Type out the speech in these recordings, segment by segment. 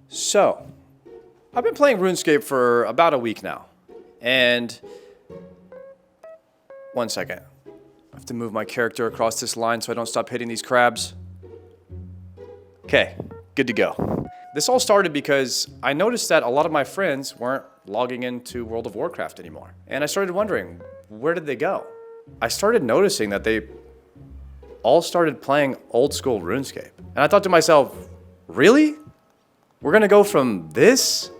So, I've been playing RuneScape for about a week now, and one second. I have to move my character across this line so I don't stop hitting these crabs. Okay, good to go. This all started because I noticed that a lot of my friends weren't logging into World of Warcraft anymore, and I started wondering, where did they go? I started noticing that they all started playing old school RuneScape, and I thought to myself, really? We're gonna go from this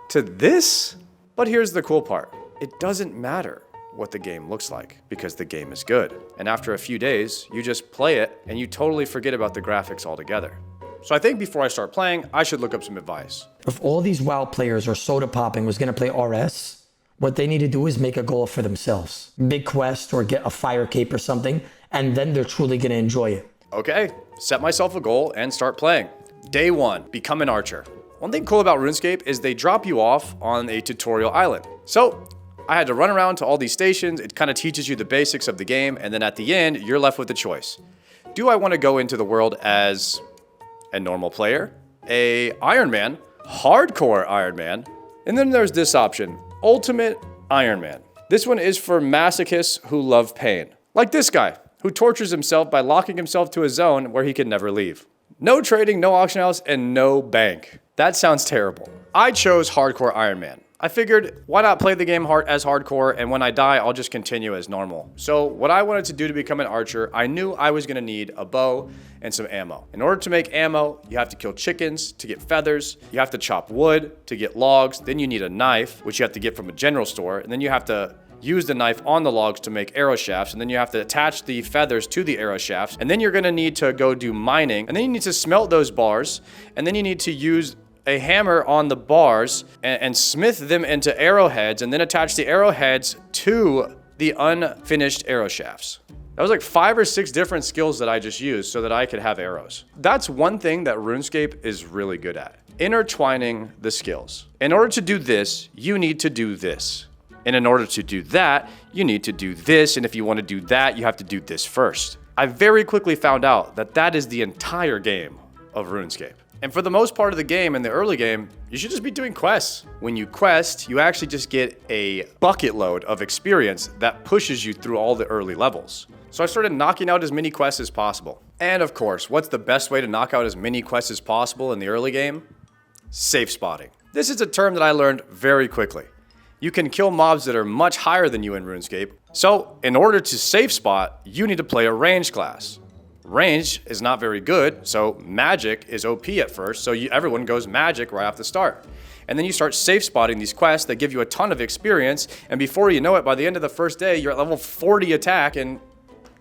to this? But here's the cool part. It doesn't matter what the game looks like because the game is good. And after a few days, you just play it and you totally forget about the graphics altogether. So I think before I start playing, I should look up some advice. If all these WoW players or soda popping was gonna play RS, what they need to do is make a goal for themselves. Big quest or get a fire cape or something, and then they're truly gonna enjoy it. Okay, set myself a goal and start playing. Day 1, become an archer. One thing cool about RuneScape is they drop you off on a tutorial island. So I had to run around to all these stations. It kind of teaches you the basics of the game, and then at the end, you're left with a choice. Do I want to go into the world as a normal player, a Iron Man, Hardcore Iron Man, and then there's this option, Ultimate Iron Man. This one is for masochists who love pain, like this guy, who tortures himself by locking himself to a zone where he can never leave. No trading, no auction house, and no bank. That sounds terrible. I chose Hardcore Iron Man. I figured, why not play the game as hardcore, and when I die, I'll just continue as normal. So what I wanted to do to become an archer, I knew I was gonna need a bow and some ammo. In order to make ammo, you have to kill chickens to get feathers, you have to chop wood to get logs, then you need a knife, which you have to get from a general store, and then you have to use the knife on the logs to make arrow shafts, and then you have to attach the feathers to the arrow shafts, and then you're gonna need to go do mining, and then you need to smelt those bars, and then you need to use a hammer on the bars and smith them into arrowheads, and then attach the arrowheads to the unfinished arrow shafts. That was like 5 or 6 different skills that I just used so that I could have arrows. That's one thing that RuneScape is really good at, intertwining the skills. In order to do this, you need to do this. And in order to do that, you need to do this. And if you want to do that, you have to do this first. I very quickly found out that that is the entire game of RuneScape. And for the most part of the game, in the early game, you should just be doing quests. When you quest, you actually just get a bucket load of experience that pushes you through all the early levels. So I started knocking out as many quests as possible. And of course, what's the best way to knock out as many quests as possible in the early game? Safe spotting. This is a term that I learned very quickly. You can kill mobs that are much higher than you in RuneScape. So in order to safe spot, you need to play a range class. Range is not very good, so magic is OP at first, so everyone goes magic right off the start. And then you start safe spotting these quests that give you a ton of experience, and before you know it, by the end of the first day, you're at level 40 attack, and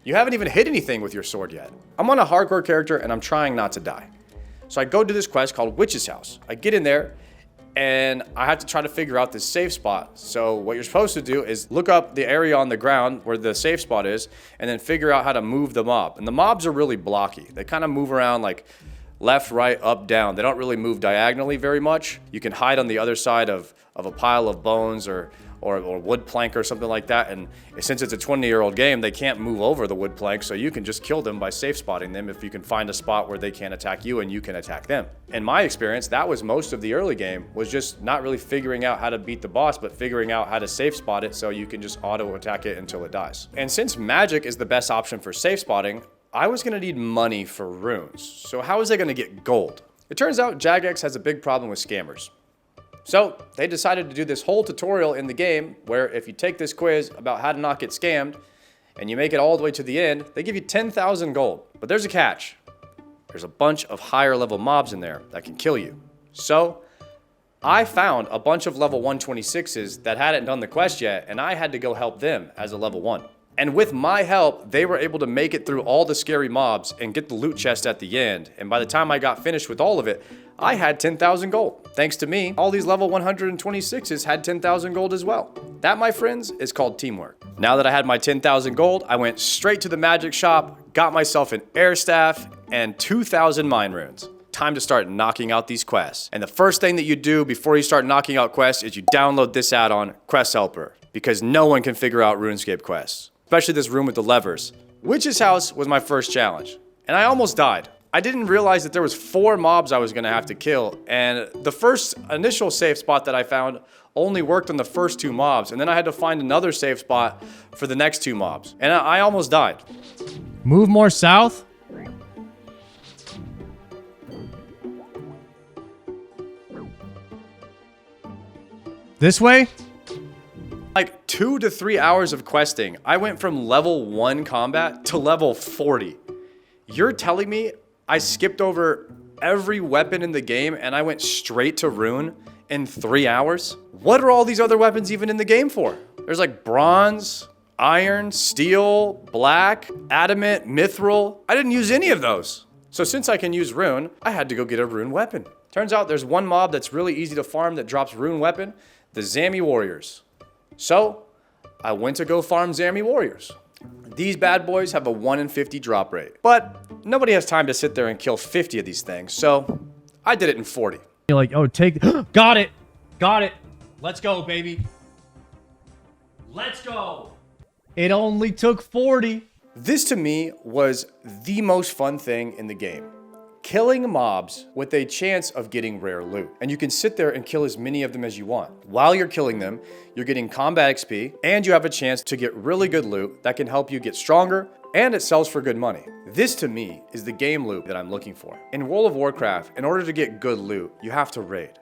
you haven't even hit anything with your sword yet. I'm on a hardcore character, and I'm trying not to die. So I go to this quest called Witch's House. I get in there, and I have to try to figure out this safe spot. So what you're supposed to do is look up the area on the ground where the safe spot is, and then figure out how to move the mob. And the mobs are really blocky. They kind of move around like left, right, up, down. They don't really move diagonally very much. You can hide on the other side of a pile of bones or wood plank or something like that. And since it's a 20-year-old game, they can't move over the wood plank, so you can just kill them by safe spotting them if you can find a spot where they can't attack you and you can attack them. In my experience, that was most of the early game, was just not really figuring out how to beat the boss, but figuring out how to safe spot it so you can just auto attack it until it dies. And since magic is the best option for safe spotting, I was gonna need money for runes. So how was I gonna get gold? It turns out Jagex has a big problem with scammers. So they decided to do this whole tutorial in the game where if you take this quiz about how to not get scammed and you make it all the way to the end, they give you 10,000 gold. But there's a catch. There's a bunch of higher level mobs in there that can kill you. So I found a bunch of level 126s that hadn't done the quest yet, and I had to go help them as a level 1. And with my help, they were able to make it through all the scary mobs and get the loot chest at the end. And by the time I got finished with all of it, I had 10,000 gold. Thanks to me, all these level 126s had 10,000 gold as well. That, my friends, is called teamwork. Now that I had my 10,000 gold, I went straight to the magic shop, got myself an air staff and 2,000 mine runes. Time to start knocking out these quests. And the first thing that you do before you start knocking out quests is you download this add-on, Quest Helper, because no one can figure out RuneScape quests, especially this room with the levers. Witch's House was my first challenge, and I almost died. I didn't realize that there was 4 mobs I was gonna have to kill, and the first initial safe spot that I found only worked on the first 2 mobs, and then I had to find another safe spot for the next 2 mobs, and I almost died. Move more south? This way? Like 2 to 3 hours of questing, I went from level 1 combat to level 40. You're telling me I skipped over every weapon in the game and I went straight to rune in 3 hours? What are all these other weapons even in the game for? There's like bronze, iron, steel, black, adamant, mithril. I didn't use any of those. So since I can use rune, I had to go get a rune weapon. Turns out there's one mob that's really easy to farm that drops rune weapon, the Zammy Warriors. So I went to go farm Zammy Warriors. These bad boys have a 1 in 50 drop rate, but nobody has time to sit there and kill 50 of these things, so I did it in 40. You're like, oh, take... Got it! Got it! Let's go, baby. Let's go! It only took 40. This to me was the most fun thing in the game. Killing mobs with a chance of getting rare loot. And you can sit there and kill as many of them as you want. While you're killing them, you're getting combat XP, and you have a chance to get really good loot that can help you get stronger, and it sells for good money. This to me is the game loop that I'm looking for. In World of Warcraft, in order to get good loot, you have to raid.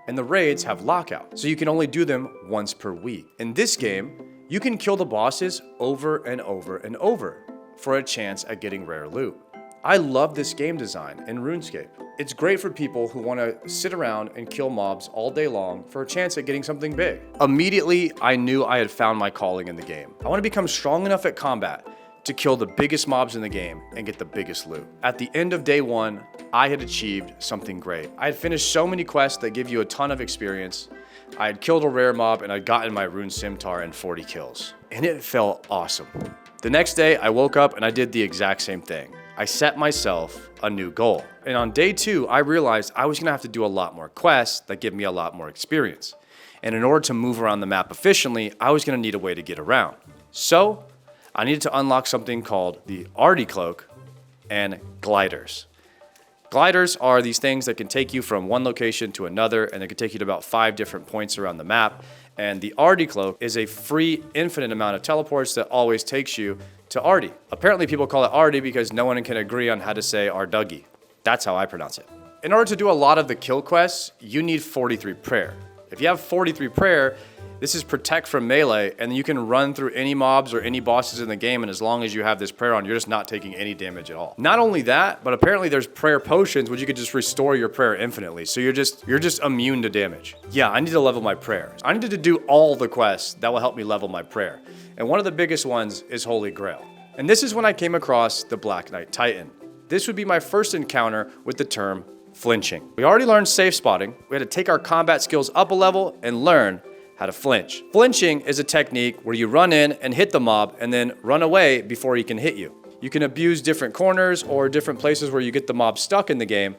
And the raids have lockout, so you can only do them once per week. In this game, you can kill the bosses over and over and over for a chance at getting rare loot. I love this game design in RuneScape. It's great for people who want to sit around and kill mobs all day long for a chance at getting something big. Immediately, I knew I had found my calling in the game. I want to become strong enough at combat to kill the biggest mobs in the game and get the biggest loot. At the end of day 1, I had achieved something great. I had finished so many quests that give you a ton of experience. I had killed a rare mob and I'd gotten my rune scimitar and 40 kills. And it felt awesome. The next day, I woke up and I did the exact same thing. I set myself a new goal. And on day 2, I realized I was gonna have to do a lot more quests that give me a lot more experience. And in order to move around the map efficiently, I was gonna need a way to get around. So, I needed to unlock something called the Arty Cloak and gliders. Gliders are these things that can take you from one location to another, and they can take you to about 5 different points around the map. And the Arty Cloak is a free, infinite amount of teleports that always takes you to Arty. Apparently people call it Arty because no one can agree on how to say Arduggy. That's how I pronounce it. In order to do a lot of the kill quests, you need 43 prayer. If you have 43 prayer, this is protect from melee, and you can run through any mobs or any bosses in the game, and as long as you have this prayer on, you're just not taking any damage at all. Not only that, but apparently there's prayer potions which you could just restore your prayer infinitely, so you're just immune to damage. Yeah, I need to level my prayer. I needed to do all the quests that will help me level my prayer, and one of the biggest ones is Holy Grail. And this is when I came across the Black Knight Titan. This would be my first encounter with the term flinching. We already learned safe spotting. We had to take our combat skills up a level and learn how to flinch. Flinching is a technique where you run in and hit the mob and then run away before he can hit you. You can abuse different corners or different places where you get the mob stuck in the game,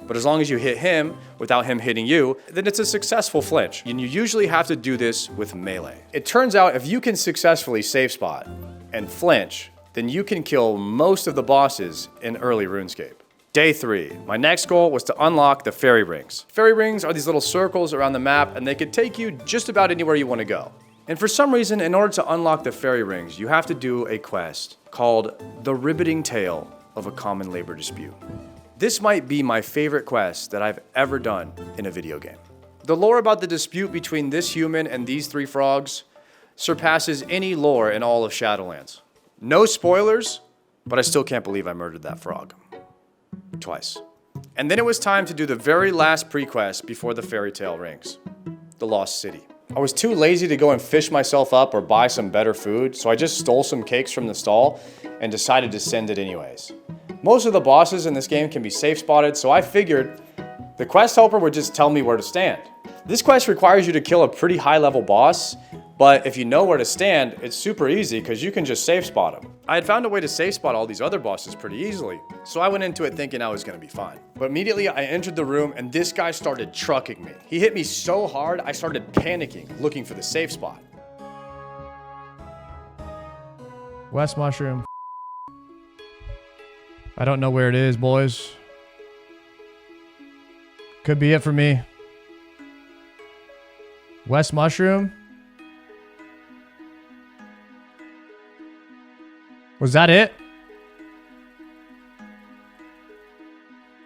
but as long as you hit him without him hitting you, then it's a successful flinch. And you usually have to do this with melee. It turns out if you can successfully safe spot and flinch, then you can kill most of the bosses in early RuneScape. Day 3, my next goal was to unlock the fairy rings. Fairy rings are these little circles around the map, and they could take you just about anywhere you want to go. And for some reason, in order to unlock the fairy rings, you have to do a quest called The Riveting Tale of a Common Labor Dispute. This might be my favorite quest that I've ever done in a video game. The lore about the dispute between this human and these 3 frogs surpasses any lore in all of Shadowlands. No spoilers, but I still can't believe I murdered that frog. Twice. And then it was time to do the very last pre-quest before the fairy tale rings, the Lost City. I was too lazy to go and fish myself up or buy some better food, so I just stole some cakes from the stall and decided to send it anyways. Most of the bosses in this game can be safe spotted, so I figured the quest helper would just tell me where to stand. This quest requires you to kill a pretty high level boss, but if you know where to stand, it's super easy because you can just safe spot them. I had found a way to safe spot all these other bosses pretty easily, so I went into it thinking I was gonna be fine. But immediately I entered the room and this guy started trucking me. He hit me so hard, I started panicking, looking for the safe spot. West Mushroom. I don't know where it is, boys. Could be it for me. West Mushroom. Was that it?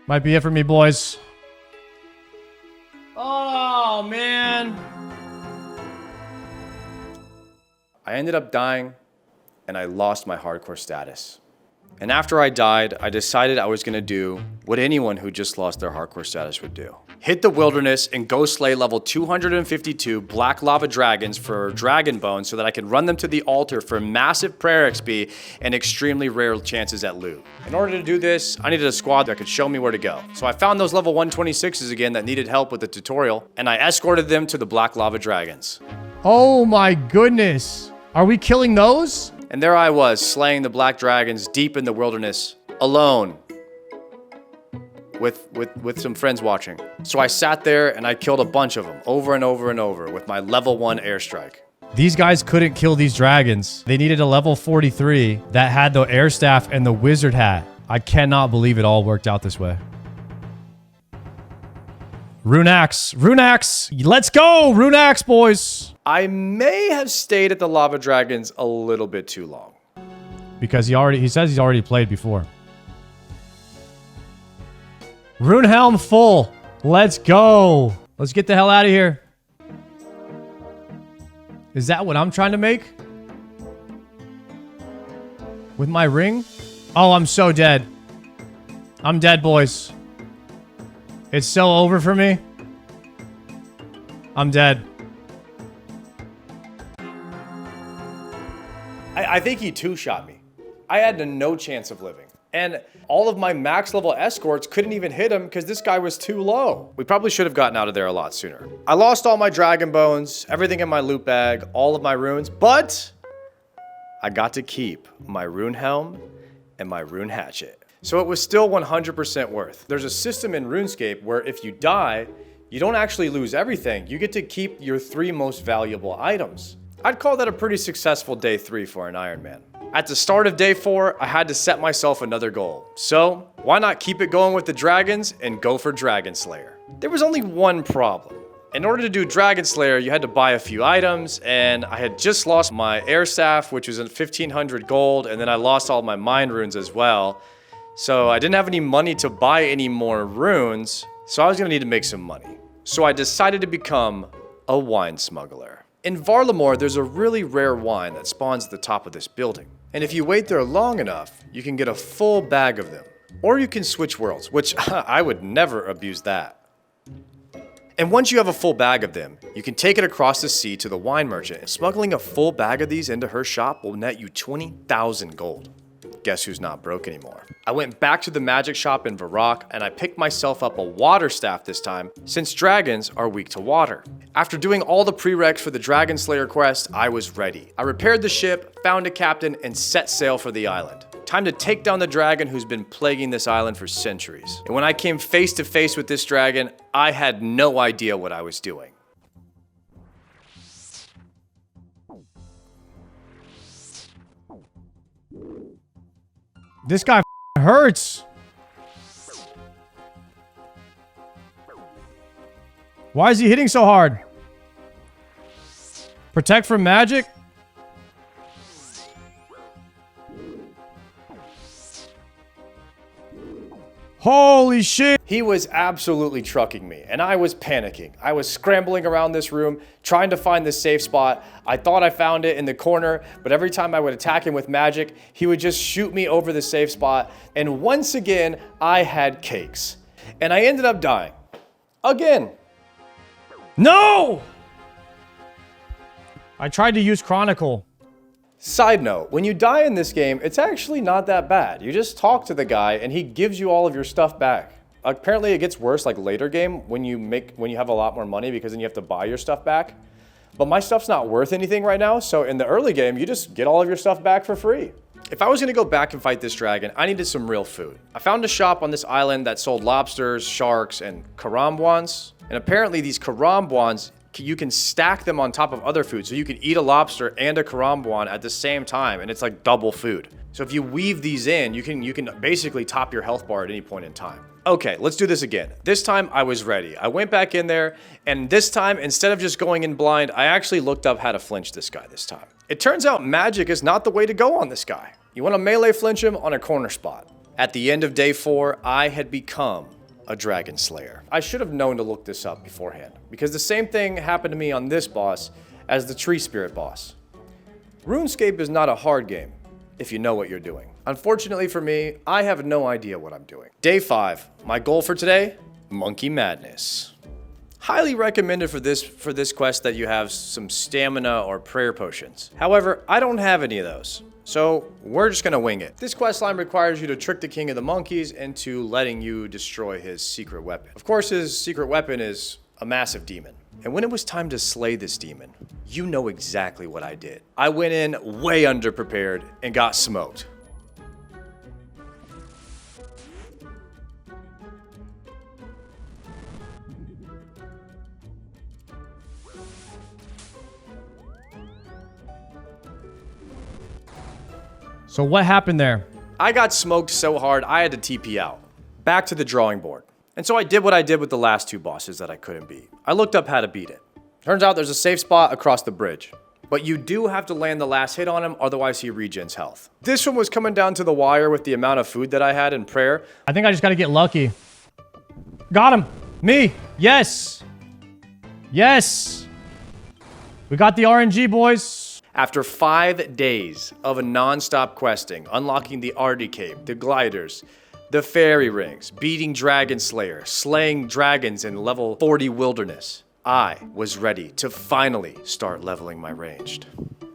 Might be it for me, boys. Oh, man. I ended up dying, and I lost my hardcore status. And after I died, I decided I was gonna do what anyone who just lost their hardcore status would do. Hit the wilderness and go slay level 252 black lava dragons for dragon bones so that I could run them to the altar for massive prayer XP and extremely rare chances at loot. In order to do this, I needed a squad that could show me where to go. So I found those level 126s again that needed help with the tutorial, and I escorted them to the black lava dragons. Oh my goodness. Are we killing those? And there I was, slaying the black dragons deep in the wilderness, alone, with some friends watching. So I sat there and I killed a bunch of them, over and over and over, with my level 1 airstrike. These guys couldn't kill these dragons. They needed a level 43 that had the air staff and the wizard hat. I cannot believe it all worked out this way. Rune Axe. Rune Axe. Let's go. Rune Axe, boys. I may have stayed at the lava dragons a little bit too long. Because he says he's already played before. Rune Helm full. Let's go. Let's get the hell out of here. Is that what I'm trying to make? With my ring? Oh, I'm so dead. I'm dead, boys. It's so over for me. I'm dead. I think he two-shot me. I had no chance of living. And all of my max level escorts couldn't even hit him because this guy was too low. We probably should have gotten out of there a lot sooner. I lost all my dragon bones, everything in my loot bag, all of my runes, but I got to keep my rune helm and my rune hatchet. So it was still 100% worth. There's a system in RuneScape where if you die, you don't actually lose everything. You get to keep your 3 most valuable items. I'd call that a pretty successful day 3 for an Iron Man. At the start of day 4, I had to set myself another goal. So why not keep it going with the dragons and go for Dragon Slayer? There was only one problem. In order to do Dragon Slayer, you had to buy a few items, and I had just lost my air staff, which was 1,500 gold, and then I lost all my mind runes as well. So I didn't have any money to buy any more runes, so I was gonna need to make some money. So I decided to become a wine smuggler. In Varlamore, there's a really rare wine that spawns at the top of this building. And if you wait there long enough, you can get a full bag of them. Or you can switch worlds, which I would never abuse that. And once you have a full bag of them, you can take it across the sea to the wine merchant. And smuggling a full bag of these into her shop will net you 20,000 gold. Guess who's not broke anymore? I went back to the magic shop in Varrock and I picked myself up a water staff this time, since dragons are weak to water. After doing all the prereqs for the Dragon Slayer quest, I was ready. I repaired the ship, found a captain, and set sail for the island. Time to take down the dragon who's been plaguing this island for centuries. And when I came face to face with this dragon, I had no idea what I was doing. This guy hurts. Why is he hitting so hard? Protect from magic? Holy shit. He was absolutely trucking me, and I was panicking. I was scrambling around this room, trying to find this safe spot. I thought I found it in the corner, but every time I would attack him with magic, he would just shoot me over the safe spot. And once again, I had cakes. And I ended up dying. Again. No! I tried to use Chronicle. Side note, when you die in this game, it's actually not that bad. You just talk to the guy and he gives you all of your stuff back. Apparently it gets worse like later game when you have a lot more money, because then you have to buy your stuff back. But my stuff's not worth anything right now, so in the early game, you just get all of your stuff back for free. If I was gonna go back and fight this dragon, I needed some real food. I found a shop on this island that sold lobsters, sharks, and karambwans. And apparently these karambwans, you can stack them on top of other food. So you can eat a lobster and a karambwan at the same time, and it's like double food. So if you weave these in, you can basically top your health bar at any point in time. Okay, let's do this again. This time I was ready. I went back in there, and this time, instead of just going in blind, I actually looked up how to flinch this guy this time. It turns out magic is not the way to go on this guy. You want to melee flinch him on a corner spot. At the end of day 4, I had become a Dragon Slayer. I should have known to look this up beforehand, because the same thing happened to me on this boss as the Tree Spirit boss. RuneScape is not a hard game if you know what you're doing. Unfortunately for me, I have no idea what I'm doing. Day 5, my goal for today, Monkey Madness. Highly recommended for this quest that you have some stamina or prayer potions. However, I don't have any of those, so we're just gonna wing it. This quest line requires you to trick the king of the monkeys into letting you destroy his secret weapon. Of course, his secret weapon is a massive demon. And when it was time to slay this demon, you know exactly what I did. I went in way underprepared and got smoked. So what happened there? I got smoked so hard, I had to TP out. Back to the drawing board. And so I did what I did with the last 2 bosses that I couldn't beat. I looked up how to beat it. Turns out there's a safe spot across the bridge. But you do have to land the last hit on him, otherwise he regens health. This one was coming down to the wire with the amount of food that I had in prayer. I think I just gotta get lucky. Got him. Me. Yes. Yes. We got the RNG, boys. After 5 days of a non-stop questing, unlocking the Arty Cape, the gliders, the fairy rings, beating Dragon Slayer, slaying dragons in level 40 wilderness, I was ready to finally start leveling my ranged.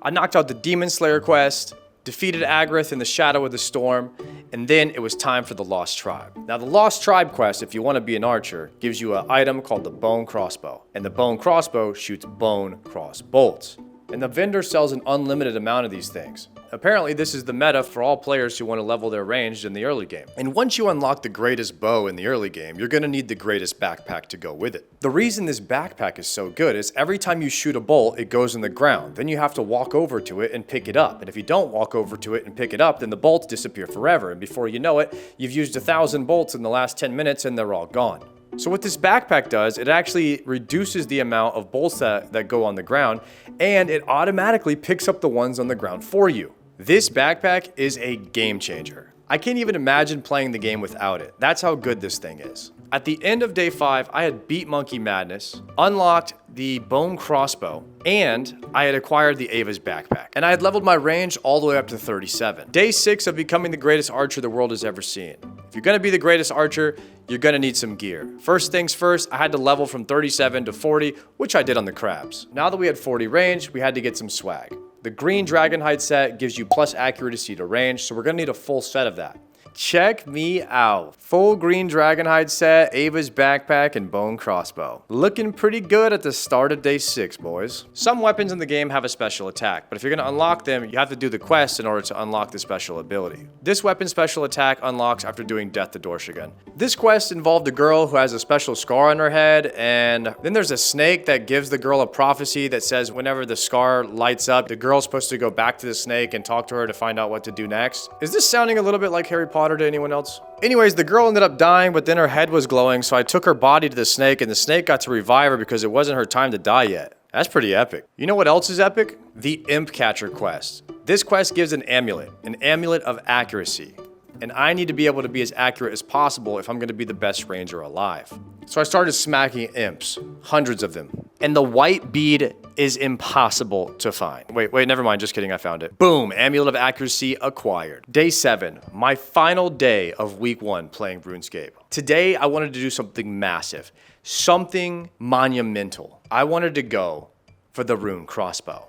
I knocked out the Demon Slayer quest, defeated Agrith in the Shadow of the Storm, and then it was time for the Lost Tribe. Now the Lost Tribe quest, if you want to be an archer, gives you an item called the Bone Crossbow, and the Bone Crossbow shoots bone cross bolts. And the vendor sells an unlimited amount of these things. Apparently, this is the meta for all players who want to level their ranged in the early game. And once you unlock the greatest bow in the early game, you're going to need the greatest backpack to go with it. The reason this backpack is so good is every time you shoot a bolt, it goes in the ground. Then you have to walk over to it and pick it up. And if you don't walk over to it and pick it up, then the bolts disappear forever. And before you know it, you've used 1,000 bolts in the last 10 minutes and they're all gone. So what this backpack does, it actually reduces the amount of bolts that go on the ground, and it automatically picks up the ones on the ground for you. This backpack is a game changer. I can't even imagine playing the game without it. That's how good this thing is. At the end of day 5, I had beat Monkey Madness, unlocked the Bone Crossbow, and I had acquired the Ava's backpack. And I had leveled my range all the way up to 37. Day 6 of becoming the greatest archer the world has ever seen. If you're gonna be the greatest archer, you're gonna need some gear. First things first, I had to level from 37 to 40, which I did on the crabs. Now that we had 40 range, we had to get some swag. The green Dragonhide set gives you plus accuracy to range, so we're gonna need a full set of that. Check me out. Full green Dragonhide set, Ava's backpack, and Bone Crossbow. Looking pretty good at the start of day 6, boys. Some weapons in the game have a special attack, but if you're gonna unlock them, you have to do the quest in order to unlock the special ability. This weapon's special attack unlocks after doing Death to Dorshigan. This quest involved a girl who has a special scar on her head, and then there's a snake that gives the girl a prophecy that says whenever the scar lights up, the girl's supposed to go back to the snake and talk to her to find out what to do next. Is this sounding a little bit like Harry Potter to anyone else? Anyways, the girl ended up dying, but then her head was glowing, so I took her body to the snake, and the snake got to revive her because it wasn't her time to die yet. That's pretty epic. You know what else is epic? The Imp Catcher quest. This quest gives an amulet of accuracy. And I need to be able to be as accurate as possible if I'm going to be the best ranger alive. So I started smacking imps, hundreds of them. And the white bead is impossible to find. Wait, never mind, just kidding, I found it. Boom, amulet of accuracy acquired. Day 7, my final day of week 1 playing RuneScape. Today, I wanted to do something massive, something monumental. I wanted to go for the Rune Crossbow.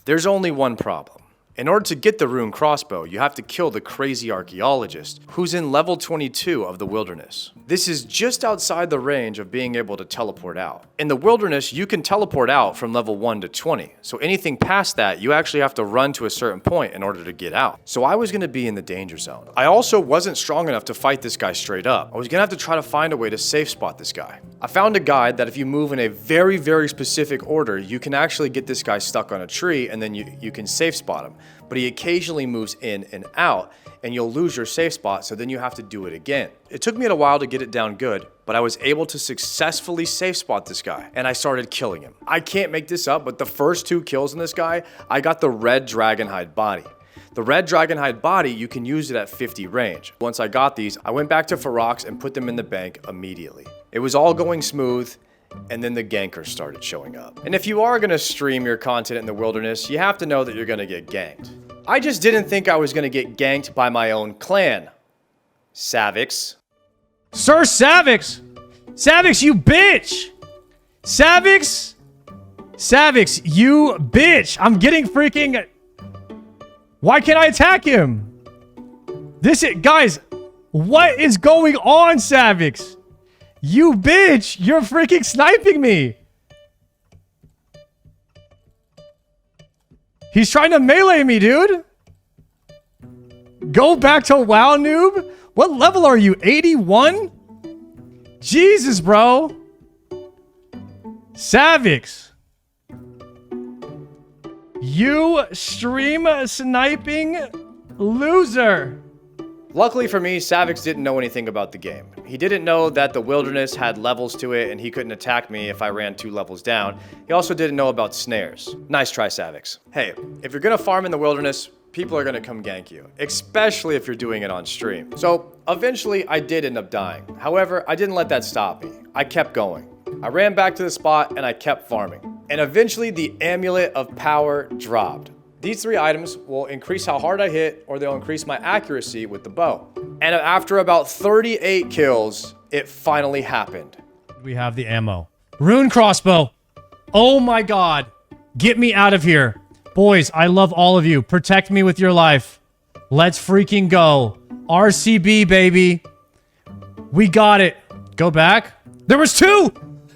There's only one problem. In order to get the Rune Crossbow, you have to kill the crazy archaeologist who's in level 22 of the wilderness. This is just outside the range of being able to teleport out. In the wilderness, you can teleport out from level 1 to 20. So anything past that, you actually have to run to a certain point in order to get out. So I was gonna be in the danger zone. I also wasn't strong enough to fight this guy straight up. I was gonna have to try to find a way to safe spot this guy. I found a guide that if you move in a very, very specific order, you can actually get this guy stuck on a tree and then you can safe spot him. but he occasionally moves in and out, and you'll lose your safe spot, so then you have to do it again. It took me a while to get it down good, but I was able to successfully safe spot this guy, and I started killing him. I can't make this up, but the first 2 kills on this guy, I got the red dragonhide body. The red dragonhide body, you can use it at 50 range. Once I got these, I went back to Ferox and put them in the bank immediately. It was all going smooth, and then the gankers started showing up. And if you are gonna stream your content in the wilderness, you have to know that you're gonna get ganked. I just didn't think I was gonna get ganked by my own clan. Savix. Sir Savix! Savix, you bitch! Savix! Savix, you bitch! I'm getting freaking... Why can't I attack him? Guys, what is going on, Savix? You bitch! You're freaking sniping me! He's trying to melee me, dude! Go back to WoW, noob? What level are you? 81? Jesus, bro! Savix! You stream sniping loser! Luckily for me, Savix didn't know anything about the game. He didn't know that the wilderness had levels to it and he couldn't attack me if I ran 2 levels down. He also didn't know about snares. Nice try, Savix. Hey, if you're gonna farm in the wilderness, people are gonna come gank you, especially if you're doing it on stream. So eventually I did end up dying. However, I didn't let that stop me. I kept going. I ran back to the spot and I kept farming. And eventually the Amulet of Power dropped. These 3 items will increase how hard I hit, or they'll increase my accuracy with the bow. And after about 38 kills, it finally happened. We have the ammo. Rune crossbow. Oh my god. Get me out of here. Boys, I love all of you. Protect me with your life. Let's freaking go. RCB, baby. We got it. Go back. There was 2!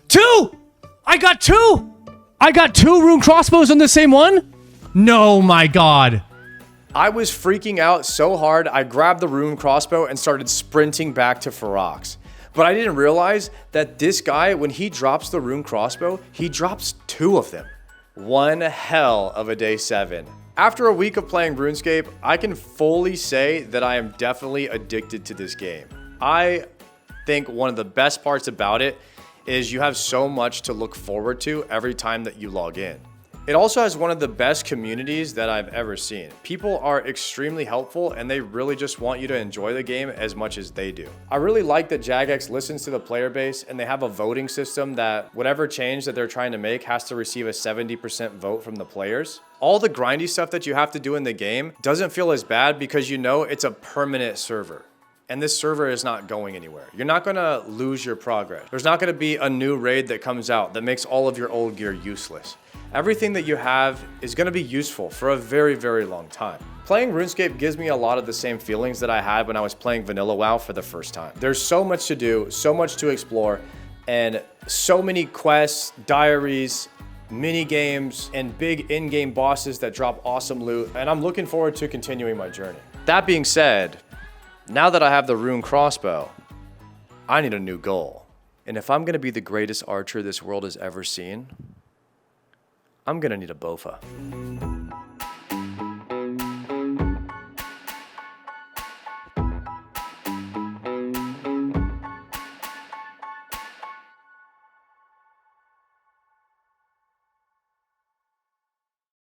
2! I got 2! I got 2 rune crossbows on the same one? No, my god. I was freaking out so hard, I grabbed the rune crossbow and started sprinting back to Ferox. But I didn't realize that this guy, when he drops the rune crossbow, he drops 2 of them. One hell of a day 7. After a week of playing RuneScape, I can fully say that I am definitely addicted to this game. I think one of the best parts about it is you have so much to look forward to every time that you log in. It also has one of the best communities that I've ever seen. People are extremely helpful and they really just want you to enjoy the game as much as they do. I really like that Jagex listens to the player base and they have a voting system that whatever change that they're trying to make has to receive a 70% vote from the players. All the grindy stuff that you have to do in the game doesn't feel as bad because you know it's a permanent server. And this server is not going anywhere. You're not gonna lose your progress. There's not gonna be a new raid that comes out that makes all of your old gear useless. Everything that you have is gonna be useful for a very, very long time. Playing RuneScape gives me a lot of the same feelings that I had when I was playing Vanilla WoW for the first time. There's so much to do, so much to explore, and so many quests, diaries, mini games, and big in-game bosses that drop awesome loot, and I'm looking forward to continuing my journey. That being said, now that I have the rune crossbow, I need a new goal. And if I'm gonna be the greatest archer this world has ever seen, I'm gonna need a BOFA.